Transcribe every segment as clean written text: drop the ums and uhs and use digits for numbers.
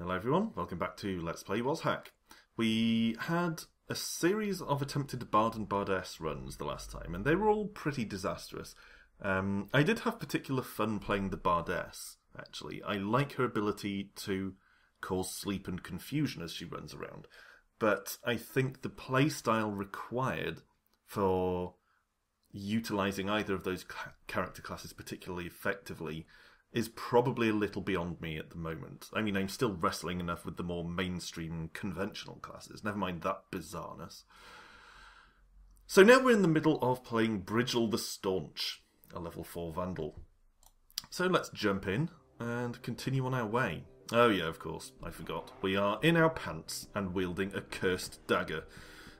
Hello everyone, welcome back to Let's Play WazHack. We had a series of attempted Bard and Bardess runs the last time, and they were all pretty disastrous. I did have particular fun playing the Bardess, actually. I like her ability to cause sleep and confusion as she runs around, but I think the playstyle required for utilising either of those character classes particularly effectively is probably a little beyond me at the moment. I mean, I'm still wrestling enough with the more mainstream conventional classes, never mind that bizarreness. So now we're in the middle of playing Bridgel the Staunch, a level 4 Vandal. So let's jump in and continue on our way. Oh yeah, of course, I forgot. We are in our pants and wielding a cursed dagger,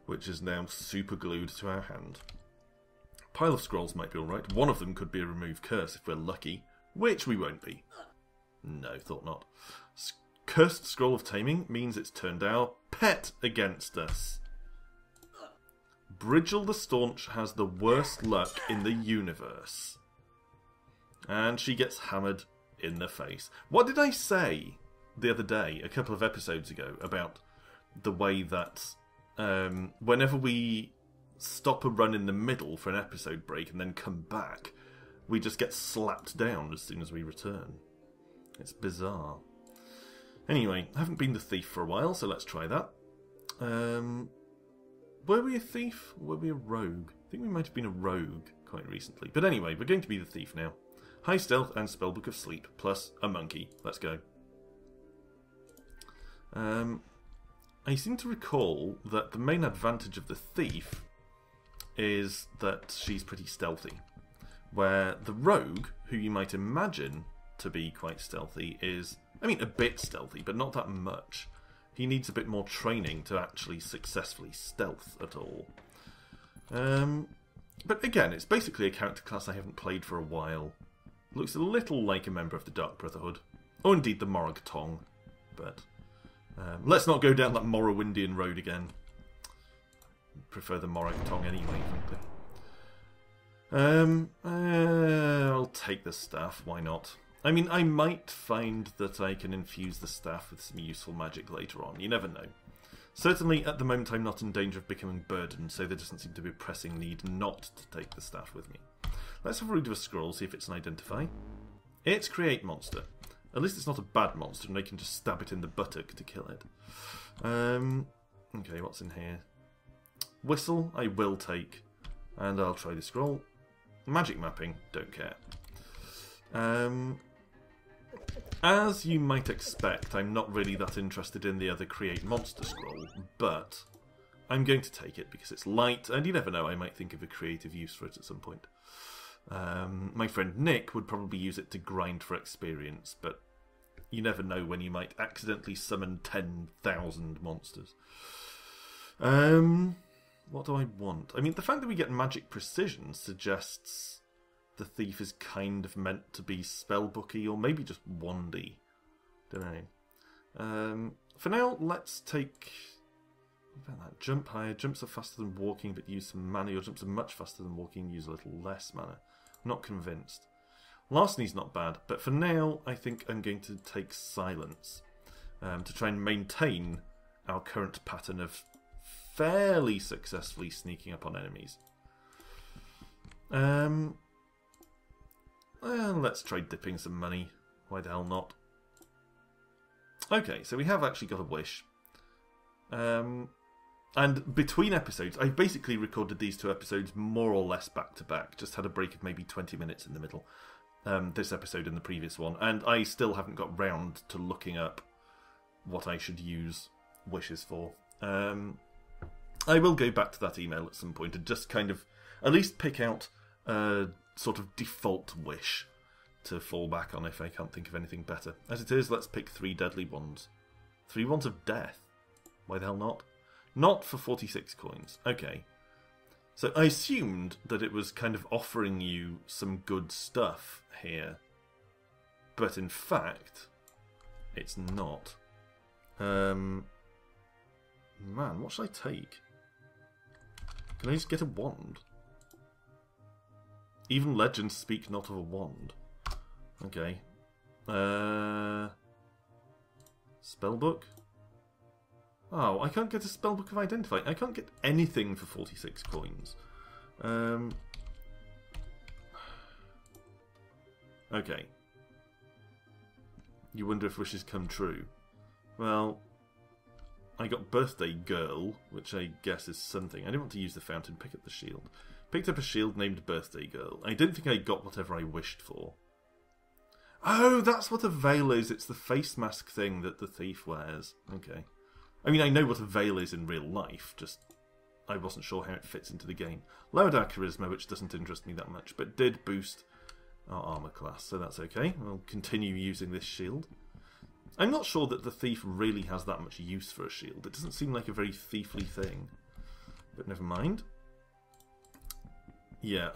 which is now super glued to our hand. Pile of scrolls might be alright. One of them could be a remove curse if we're lucky. Which we won't be. No, thought not. Cursed Scroll of Taming means it's turned our pet against us. Bridgel the Staunch has the worst luck in the universe. And she gets hammered in the face. What did I say the other day, a couple of episodes ago, about the way that whenever we stop a run in the middle for an episode break and then come back, we just get slapped down as soon as we return. It's bizarre. Anyway, I haven't been the thief for a while, so let's try that. Were we a thief? Or were we a rogue? I think we might have been a rogue quite recently. But anyway, we're going to be the thief now. High stealth and spellbook of sleep, plus a monkey. Let's go. I seem to recall that the main advantage of the thief is that she's pretty stealthy. Where the rogue, who you might imagine to be quite stealthy, is, I mean, a bit stealthy, but not that much. He needs a bit more training to actually successfully stealth at all. But again, it's basically a character class I haven't played for a while. Looks a little like a member of the Dark Brotherhood. Or indeed the Morag Tong. But let's not go down that Morrowindian road again. Prefer the Morag Tong anyway, frankly. I'll take the staff, why not? I mean, I might find that I can infuse the staff with some useful magic later on, you never know. Certainly, at the moment I'm not in danger of becoming burdened, so there doesn't seem to be a pressing need not to take the staff with me. Let's have a read of a scroll, see if it's an identify. It's Create Monster. At least it's not a bad monster, and I can just stab it in the buttock to kill it. Okay, what's in here? Whistle, I will take, and I'll try the scroll. Magic mapping, don't care. As you might expect, I'm not really that interested in the other Create Monster scroll, but I'm going to take it because it's light, and you never know, I might think of a creative use for it at some point. My friend Nick would probably use it to grind for experience, but you never know when you might accidentally summon 10,000 monsters. What do I want? I mean, the fact that we get magic precision suggests the thief is kind of meant to be spellbooky, or maybe just wandy. Don't know. For now, let's take... What about that? Jump higher. Jumps are faster than walking, but use some mana. Your jumps are much faster than walking, use a little less mana. Not convinced. Larceny's not bad, but for now, I think I'm going to take Silence to try and maintain our current pattern of fairly successfully sneaking up on enemies. Well, let's try dipping some money. Why the hell not? Okay, so we have actually got a wish. And between episodes, I basically recorded these two episodes more or less back to back. Just had a break of maybe 20 minutes in the middle. This episode and the previous one. And I still haven't got round to looking up what I should use wishes for. I will go back to that email at some point and just kind of at least pick out a sort of default wish to fall back on if I can't think of anything better. As it is, let's pick 3 deadly wands. 3 wands of death. Why the hell not? Not for 46 coins. Okay. So I assumed that it was kind of offering you some good stuff here. But in fact, it's not. Man, what should I take? Can I just get a wand? Even legends speak not of a wand. Okay. Spellbook. Oh, I can't get a Spellbook of Identify. I can't get anything for 46 coins. Okay. You wonder if wishes come true. Well, I got Birthday Girl, which I guess is something. I didn't want to use the fountain, pick up the shield. Picked up a shield named Birthday Girl. I didn't think I got whatever I wished for. Oh, that's what a veil is. It's the face mask thing that the thief wears. Okay. I mean, I know what a veil is in real life, just I wasn't sure how it fits into the game. Lowered our charisma, which doesn't interest me that much, but did boost our armor class, so that's okay. We'll continue using this shield. I'm not sure that the thief really has that much use for a shield. It doesn't seem like a very thiefly thing. But never mind. Yeah,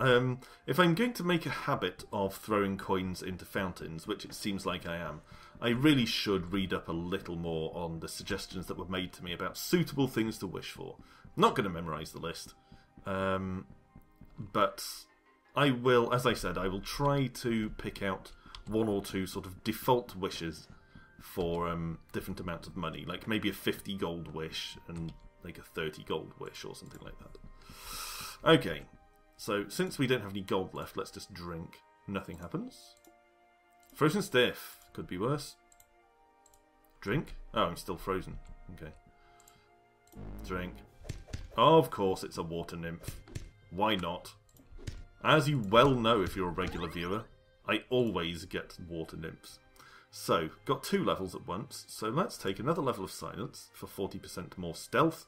if I'm going to make a habit of throwing coins into fountains, which it seems like I am, I really should read up a little more on the suggestions that were made to me about suitable things to wish for. I'm not going to memorise the list, but I will, as I said, I will try to pick out one or two sort of default wishes for different amounts of money, like maybe a 50 gold wish and like a 30 gold wish or something like that. Okay. So, since we don't have any gold left, let's just drink. Nothing happens. Frozen stiff. Could be worse. Drink. Oh, I'm still frozen. Okay. Drink. Oh, of course, it's a water nymph. Why not? As you well know if you're a regular viewer, I always get water nymphs. So, got 2 levels at once. So let's take another level of silence for 40% more stealth.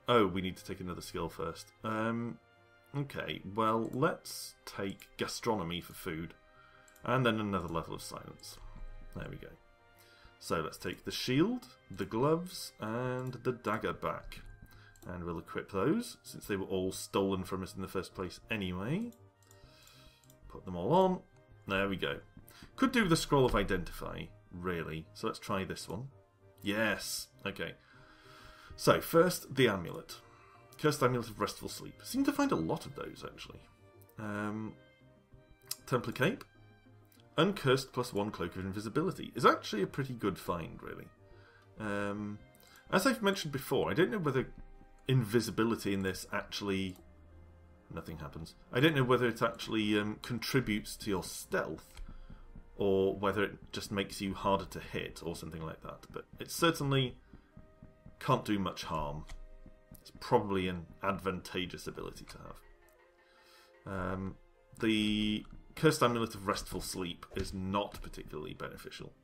Oh, we need to take another skill first. Okay, well, let's take gastronomy for food. And then another level of silence. There we go. So let's take the shield, the gloves, and the dagger back. And we'll equip those, since they were all stolen from us in the first place anyway. Put them all on. There we go. Could do the scroll of identify, really. So let's try this one. Yes! Okay. So, first, the amulet. Cursed Amulet of Restful Sleep. Seem to find a lot of those, actually. Templar Cape. Uncursed +1 Cloak of Invisibility. Is actually a pretty good find, really. As I've mentioned before, I don't know whether invisibility in this actually... Nothing happens. I don't know whether it actually contributes to your stealth, or whether it just makes you harder to hit, or something like that. But it certainly can't do much harm. It's probably an advantageous ability to have. The Cursed Amulet of Restful Sleep is not particularly beneficial,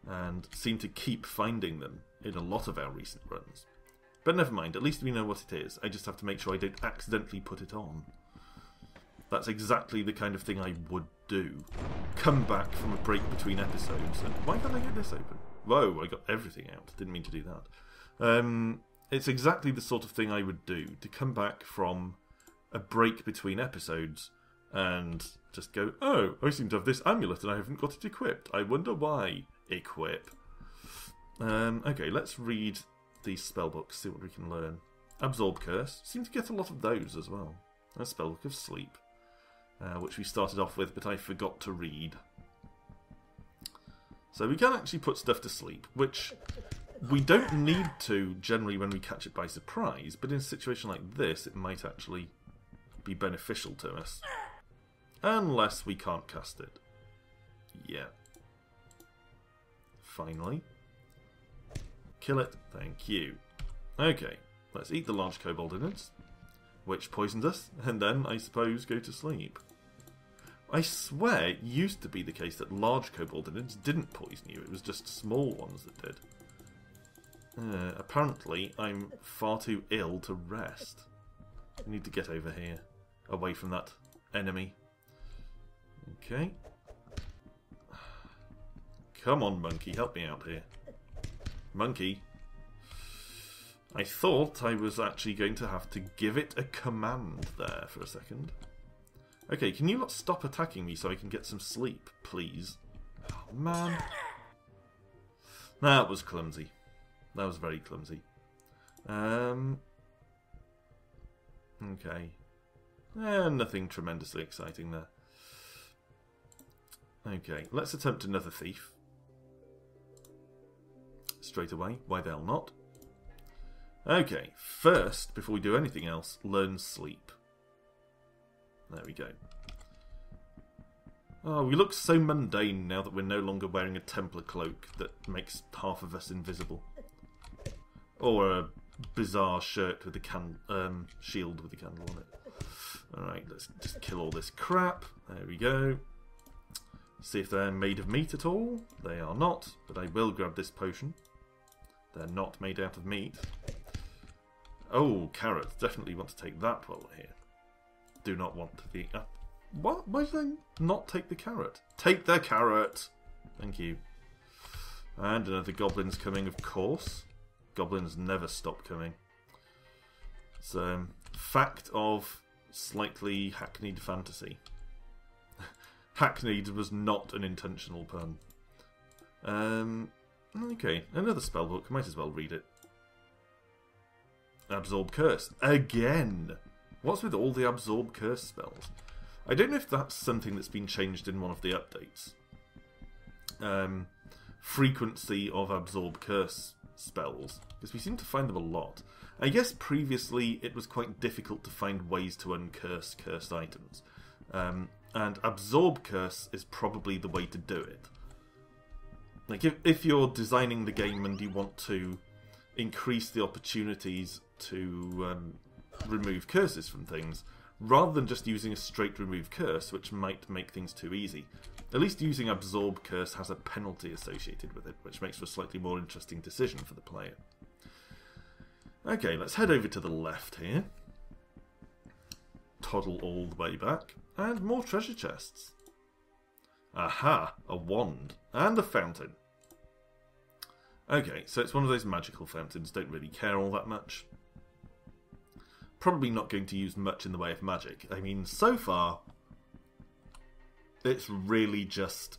and seem to keep finding them in a lot of our recent runs. But never mind, at least we know what it is. I just have to make sure I don't accidentally put it on. That's exactly the kind of thing I would do. Come back from a break between episodes, and why can't I get this open? Whoa, I got everything out. Didn't mean to do that. It's exactly the sort of thing I would do, to come back from a break between episodes and just go, oh, I seem to have this amulet and I haven't got it equipped. I wonder why. Equip. Okay, let's read these spellbooks, see what we can learn. Absorb Curse. Seem to get a lot of those as well. A Spellbook of Sleep, which we started off with, but I forgot to read. So we can actually put stuff to sleep, which we don't need to generally when we catch it by surprise, but in a situation like this, it might actually be beneficial to us. Unless we can't cast it. Yeah. Finally. Kill it. Thank you. Okay, let's eat the large kobold innards, which poisoned us, and then, I suppose, go to sleep. I swear it used to be the case that large kobold innards didn't poison you, it was just small ones that did. Apparently, I'm far too ill to rest. I need to get over here, away from that enemy. Okay. Come on, monkey, help me out here. Monkey. I thought I was actually going to have to give it a command there for a second. Okay, can you not stop attacking me so I can get some sleep, please? Oh, man. That was clumsy. That was very clumsy. Okay. Nothing tremendously exciting there. Okay, let's attempt another thief. straight away. Why the hell not? Okay, first, before we do anything else, learn sleep. There we go. Oh, we look so mundane now that we're no longer wearing a Templar cloak that makes half of us invisible. Or a bizarre shirt with a shield with a candle on it. Alright, let's just kill all this crap. There we go. See if they're made of meat at all. They are not, but I will grab this potion. They're not made out of meat. Oh, carrots. Definitely want to take that while we're here. Do not want the... what? Why did I not take the carrot? Take the carrot! Thank you. And another goblin's coming, of course. Goblins never stop coming. It's a fact of slightly hackneyed fantasy. Hackneyed was not an intentional pun. Okay, another spellbook. Might as well read it. Absorb Curse. Again! What's with all the Absorb Curse spells? I don't know if that's something that's been changed in one of the updates. Frequency of Absorb Curse spells, because we seem to find them a lot. I guess previously it was quite difficult to find ways to uncurse cursed items. And Absorb Curse is probably the way to do it. Like, if you're designing the game and you want to increase the opportunities to remove curses from things, rather than just using a straight remove curse, which might make things too easy, at least using Absorb Curse has a penalty associated with it, which makes for a slightly more interesting decision for the player. Okay, let's head over to the left here. Toddle all the way back. And more treasure chests. Aha! A wand. And a fountain. Okay, so it's one of those magical fountains. Don't really care all that much. Probably not going to use much in the way of magic. I mean, so far, it's really just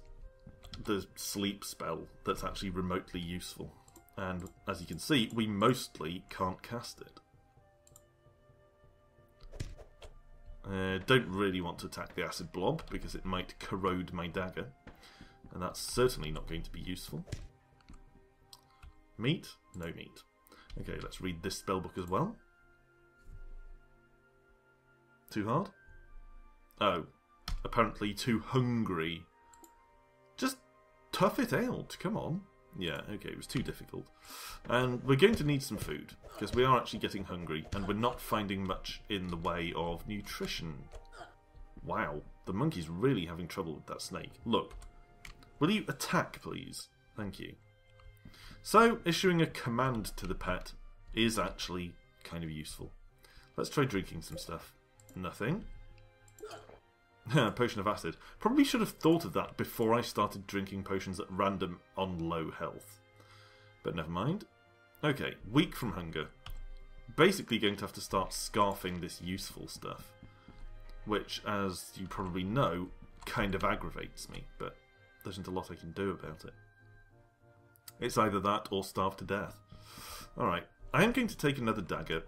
the sleep spell that's actually remotely useful. And as you can see, we mostly can't cast it. Don't really want to attack the acid blob because it might corrode my dagger. And that's certainly not going to be useful. Meat? No meat. Okay, let's read this spellbook as well. Too hard? Oh, apparently too hungry. Just tough it out, come on. Yeah, okay, it was too difficult. And we're going to need some food, because we are actually getting hungry, and we're not finding much in the way of nutrition. Wow, the monkey's really having trouble with that snake. Look, will you attack, please? Thank you. So, issuing a command to the pet is actually kind of useful. Let's try drinking some stuff. Nothing. Potion of acid. Probably should have thought of that before I started drinking potions at random on low health. But never mind. Okay, weak from hunger. Basically going to have to start scarfing this useful stuff. Which, as you probably know, kind of aggravates me. But there isn't a lot I can do about it. It's either that or starve to death. Alright, I am going to take another dagger.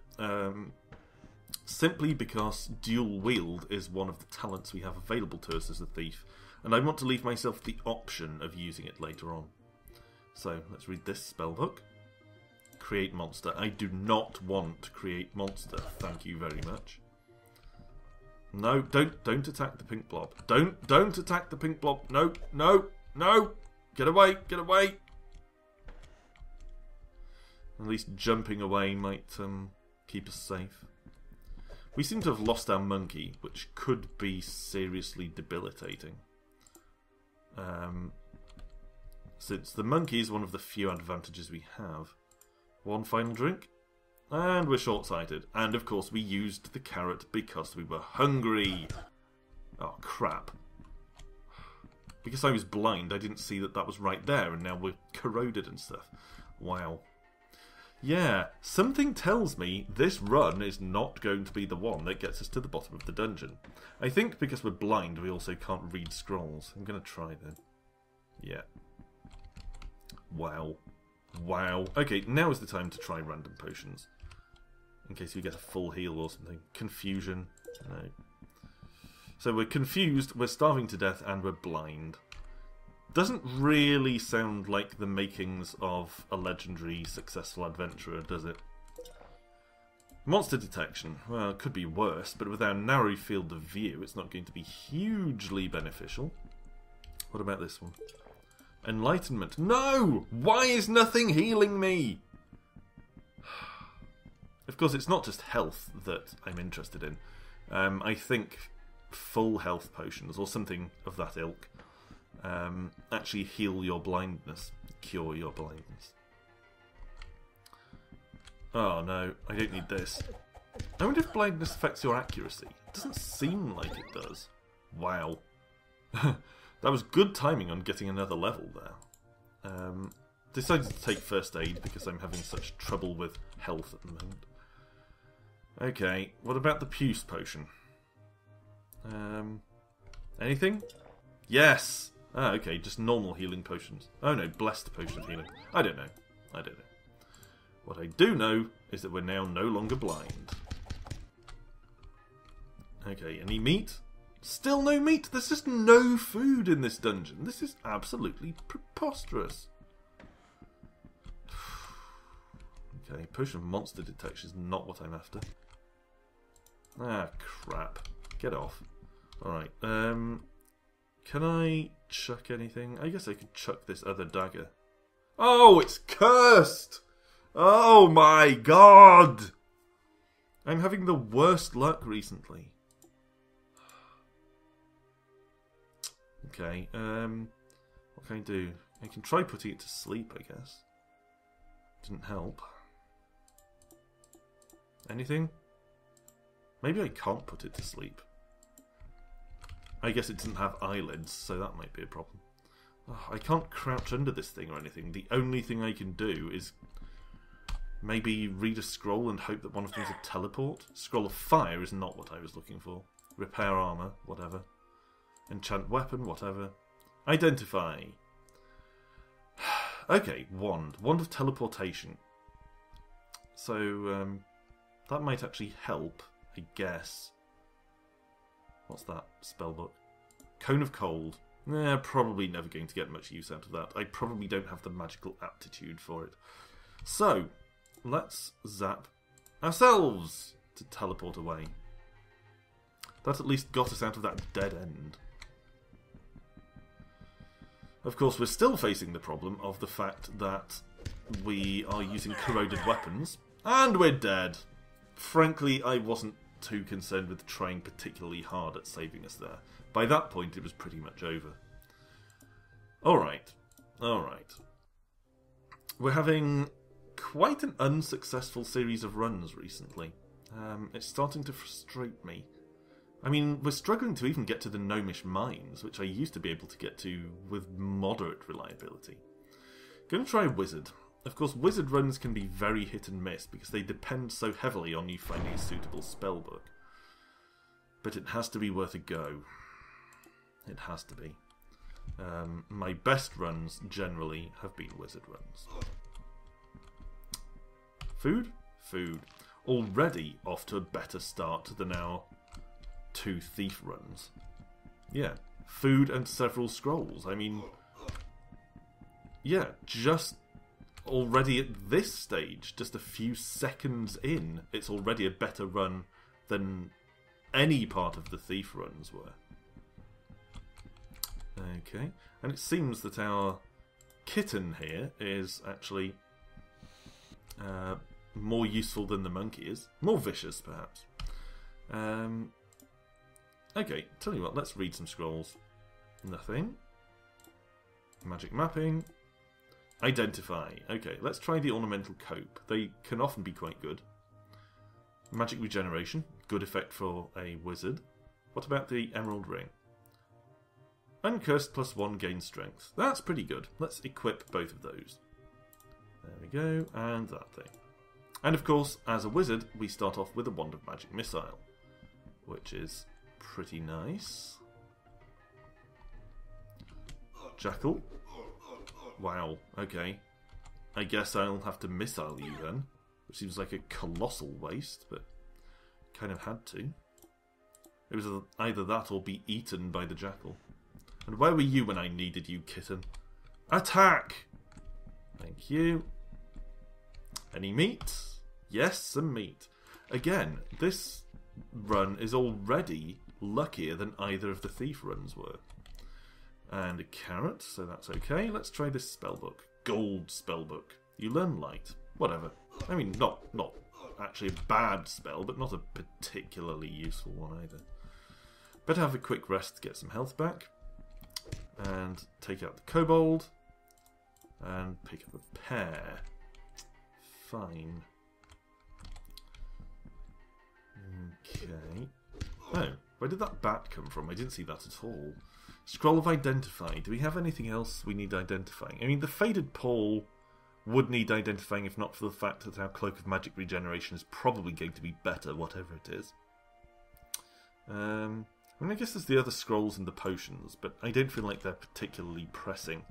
Simply because dual wield is one of the talents we have available to us as a thief, and I want to leave myself the option of using it later on. So, let's read this spellbook. Create monster. I do not want to create monster, thank you very much. No, don't attack the pink blob. Don't attack the pink blob. No, no, no! Get away, get away! At least jumping away might keep us safe. We seem to have lost our monkey, which could be seriously debilitating. Since the monkey is one of the few advantages we have. One final drink. And we're short-sighted. And of course we used the carrot because we were hungry. Oh, crap. Because I was blind, I didn't see that that was right there, and now we're corroded and stuff. Wow. Yeah, something tells me this run is not going to be the one that gets us to the bottom of the dungeon. I think because we're blind, we also can't read scrolls. I'm going to try then. Yeah. Wow. Wow. Okay, now is the time to try random potions. In case we get a full heal or something. Confusion. No. So we're confused, we're starving to death, and we're blind. Doesn't really sound like the makings of a legendary successful adventurer, does it? Monster detection. Well, it could be worse, but with our narrow field of view, it's not going to be hugely beneficial. What about this one? Enlightenment. No! Why is nothing healing me? Of course, it's not just health that I'm interested in. I think full health potions, or something of that ilk, actually heal your blindness, cure your blindness. Oh no, I don't need this. I wonder if blindness affects your accuracy. It doesn't seem like it does. Wow. That was good timing on getting another level there. Decided to take first aid because I'm having such trouble with health at the moment. Okay, what about the Puce potion? Anything? Yes! Ah, okay, just normal healing potions. Oh no, blessed potion of healing. I don't know. What I do know is that we're now no longer blind. Okay, any meat? Still no meat! There's just no food in this dungeon. This is absolutely preposterous. Okay, potion of monster detection is not what I'm after. Ah, crap. Get off. Alright, can I chuck anything? I guess I could chuck this other dagger. Oh, it's cursed! Oh my god! I'm having the worst luck recently. Okay, what can I do? I can try putting it to sleep, I guess. Didn't help. Anything? Maybe I can't put it to sleep. I guess it doesn't have eyelids, so that might be a problem. Oh, I can't crouch under this thing or anything. The only thing I can do is maybe read a scroll and hope that one of them's a teleport. Scroll of fire is not what I was looking for. Repair armor, whatever. Enchant weapon, whatever. Identify. Okay, wand. Wand of teleportation. So, that might actually help, I guess. What's that? Spellbook. Cone of cold. Probably never going to get much use out of that. I probably don't have the magical aptitude for it. So, let's zap ourselves to teleport away. That at least got us out of that dead end. Of course, we're still facing the problem of the fact that we are using corroded weapons, and we're dead. Frankly, I wasn't too concerned with trying particularly hard at saving us there. By that point, it was pretty much over. Alright. We're having quite an unsuccessful series of runs recently. It's starting to frustrate me. I mean, we're struggling to even get to the gnomish mines, which I used to be able to get to with moderate reliability. Going to try wizard. Of course, wizard runs can be very hit and miss because they depend so heavily on you finding a suitable spellbook. But it has to be worth a go. It has to be. My best runs generally have been wizard runs. Food? Food. Already off to a better start than our 2 thief runs. Yeah, food and several scrolls. I mean, yeah, just already at this stage, just a few seconds in, it's already a better run than any part of the thief runs were. Okay, and it seems that our kitten here is actually more useful than the monkey is. More vicious, perhaps. Okay, tell you what, let's read some scrolls. Nothing. Magic mapping. Identify. Okay, let's try the ornamental cope. They can often be quite good. Magic regeneration. Good effect for a wizard. What about the emerald ring? Uncursed +1 gain strength. That's pretty good. Let's equip both of those. There we go, and that thing. And of course, as a wizard, we start off with a wand of magic missile, which is pretty nice. Jackal. Wow, okay. I guess I'll have to missile you then, which seems like a colossal waste, but kind of had to. It was either that or be eaten by the jackal. And where were you when I needed you, kitten? Attack! Thank you. Any meat? Yes, some meat. Again, this run is already luckier than either of the thief runs were. And a carrot, so that's okay. Let's try this spellbook. Gold spellbook. You learn light. Whatever. I mean, not actually a bad spell, but not a particularly useful one either. Better have a quick rest to get some health back. And take out the kobold. And pick up a pear. Fine. Okay. Oh, where did that bat come from? I didn't see that at all. Scroll of Identify. Do we have anything else we need identifying? I mean, the Faded Pole would need identifying if not for the fact that our Cloak of Magic Regeneration is probably going to be better, whatever it is. I mean, I guess there's the other scrolls and the potions, but I don't feel like they're particularly pressing.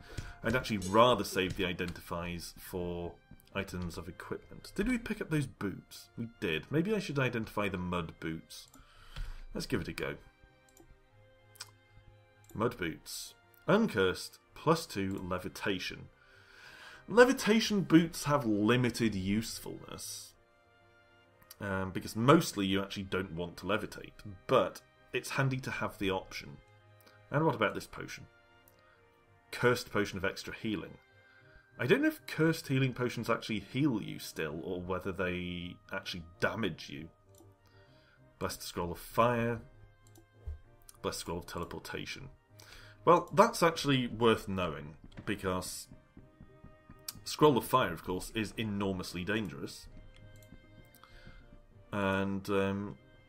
I'd actually rather save the identifies for items of equipment. Did we pick up those boots? We did. Maybe I should identify the mud boots. Let's give it a go. Mud boots. Uncursed, +2 levitation. Levitation boots have limited usefulness. Because mostly you actually don't want to levitate. But it's handy to have the option. And what about this potion? Cursed potion of extra healing. I don't know if cursed healing potions actually heal you still, or whether they actually damage you. Blessed Scroll of Fire. Blessed Scroll of Teleportation. Well, that's actually worth knowing, because Scroll of Fire, of course, is enormously dangerous. And,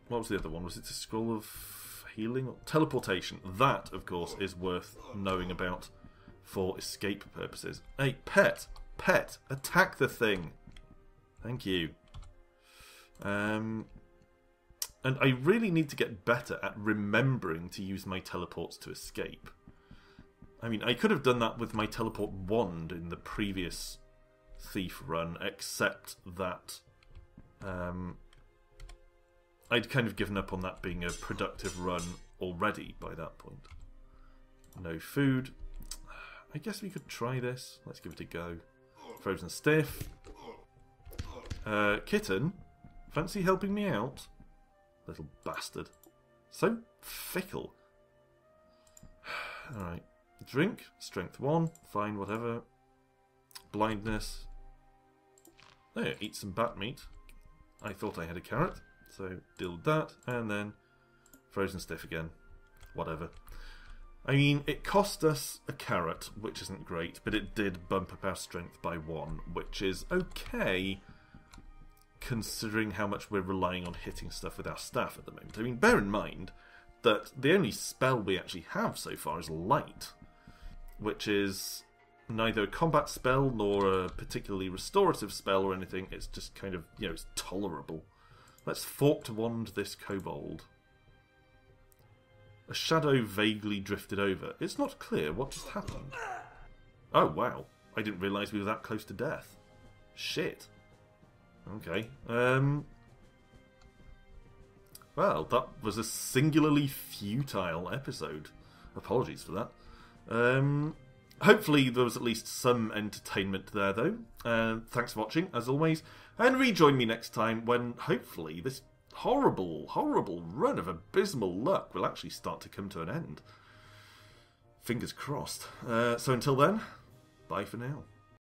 what was the other one? Was it a Scroll of Healing? Or Teleportation. That, of course, is worth knowing about for escape purposes. Hey, pet! Pet! Attack the thing! Thank you. And I really need to get better at remembering to use my teleports to escape. I mean, I could have done that with my teleport wand in the previous thief run, except that I'd kind of given up on that being a productive run already by that point. No food. I guess we could try this. Let's give it a go. Frozen Stiff. Kitten, fancy helping me out? Little bastard. So fickle. Alright. Drink. Strength 1. Fine, whatever. Blindness. There, eat some bat meat. I thought I had a carrot, so deal with that. And then Frozen Stiff again. Whatever. I mean, it cost us a carrot, which isn't great, but it did bump up our strength by 1, which is okay, considering how much we're relying on hitting stuff with our staff at the moment. I mean, bear in mind that the only spell we actually have so far is Light, which is neither a combat spell nor a particularly restorative spell or anything. It's just kind of, you know, it's tolerable. Let's Forked Wand this kobold. A shadow vaguely drifted over. It's not clear what just happened. Oh, wow. I didn't realise we were that close to death. Shit. Okay. Well, that was a singularly futile episode. Apologies for that. Hopefully there was at least some entertainment there, though. Thanks for watching, as always. And rejoin me next time when, hopefully, this horrible, horrible run of abysmal luck will actually start to come to an end. Fingers crossed. So until then, bye for now.